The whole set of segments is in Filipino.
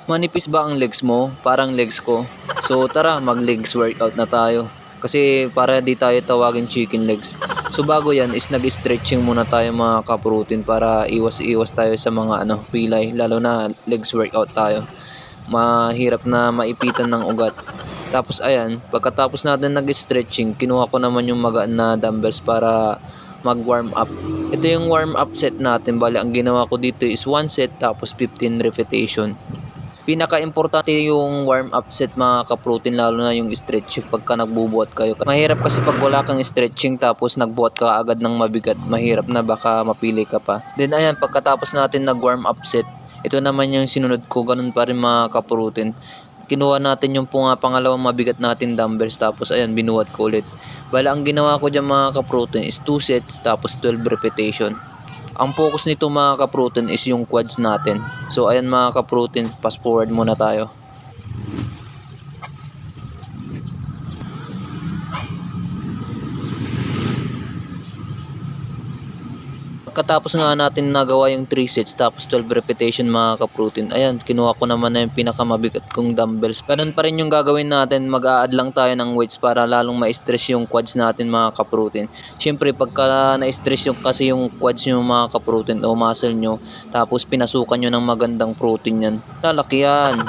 Manipis ba ang legs mo? Parang legs ko. So tara, mag legs workout na tayo. Kasi para di tayo tawagin chicken legs. So bago yan is nag-stretching muna tayo mga kaprotein para iwas-iwas tayo sa mga pilay. Lalo na legs workout tayo. Mahirap na maipitan ng ugat. Tapos ayan, pagkatapos natin nag-stretching, kinuha ko naman yung magaan na dumbbells para mag-warm up. Ito yung warm up set natin. Bali, ang ginawa ko dito is 1 set tapos 15 repetition. Pinaka-importante yung warm up set mga ka-protein, lalo na yung stretching pagka nagbubuhat kayo. Mahirap kasi pag wala kang stretching tapos nagbuhat ka agad ng mabigat, mahirap na, baka mapili ka pa. Then ayan, pagkatapos natin nag-warm up set, ito naman yung sinunod ko, ganun pa rin mga ka-protein. Kinuha natin yung pangalawang mabigat natin dumbbells tapos ayan, binuhat ko ulit. Bala, ang ginawa ko dyan mga ka-protein is 2 sets tapos 12 repetition. Ang focus nito mga ka-protein is yung quads natin. So ayan mga ka-protein, fast forward muna tayo. Pagkatapos nga natin nagawa yung 3 sets tapos 12 repetition mga ka-protein, ayan, kinuha ko naman na yung pinakamabigat kong dumbbells. Ganun pa rin yung gagawin natin, mag-a-add lang tayo ng weights para lalong ma-stress yung quads natin mga ka-protein. Siyempre pagka na-stress yung kasi yung quads nyo mga ka-protein o muscle nyo, tapos pinasukan nyo ng magandang protein yan, lalaki yan.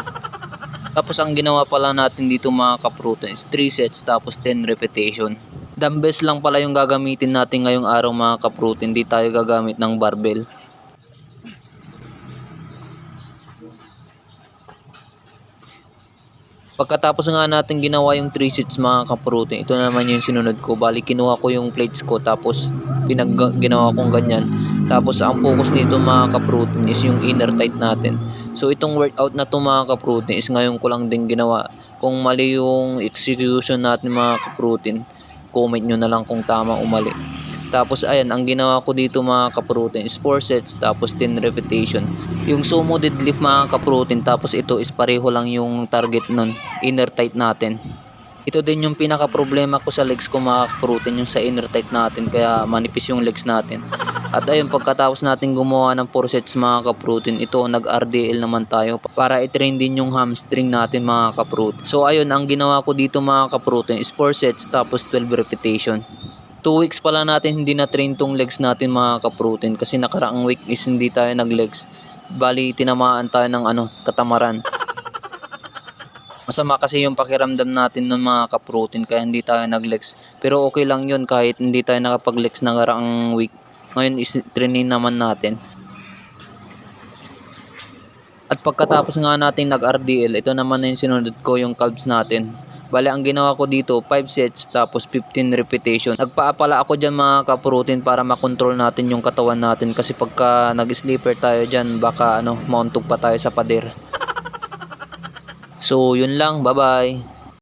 Tapos ang ginawa pala natin dito mga ka-protein is 3 sets tapos 10 repetition. Dumbbells lang pala yung gagamitin natin ngayong araw mga ka-protein, di tayo gagamit ng barbell. Pagkatapos nga natin ginawa yung 3 sets mga ka-protein, ito naman yung sinunod ko. Bali, kinuha ko yung plates ko tapos ginawa kong ganyan. Tapos ang focus nito mga ka-protein is yung inner tight natin. So itong workout na to mga ka-protein is ngayon ko lang din ginawa. Kung mali yung execution natin mga ka-protein, comment nyo na lang kung tama o mali. Tapos ayan, ang ginawa ko dito mga ka-protein is 4 sets tapos 10 repetition. Yung sumo deadlift mga ka-protein, tapos ito is pareho lang yung target nun, inner tight natin. Ito din yung pinaka problema ko sa legs ko mga ka-protein, yung sa inner tight natin, kaya manipis yung legs natin. At ayun, pagkatapos natin gumawa ng 4 sets mga ka-protein, ito nag-RDL naman tayo para i-train din yung hamstring natin mga ka-protein. So ayun, ang ginawa ko dito mga ka-protein is 4 sets tapos 12 repetition. 2 weeks pala natin hindi na-train tong legs natin mga ka-protein, kasi nakaraang week is hindi tayo nag-legs. Bali, tinamaan tayo ng katamaran. Masama kasi yung pakiramdam natin ng mga ka-protein, kaya hindi tayo nag-legs. Pero okay lang yun kahit hindi tayo nakapag-legs na nakaraang week. Ngayon is training naman natin. At pagkatapos nga natin nag-RDL, ito naman na yung sinunod ko, yung calves natin. Bale, ang ginawa ko dito, 5 sets tapos 15 repetition. Nagpaapala ako dyan mga ka-protein para makontrol natin yung katawan natin, kasi pagka nag-sleeper tayo dyan, baka mauntog pa tayo sa pader. So yun lang, bye bye.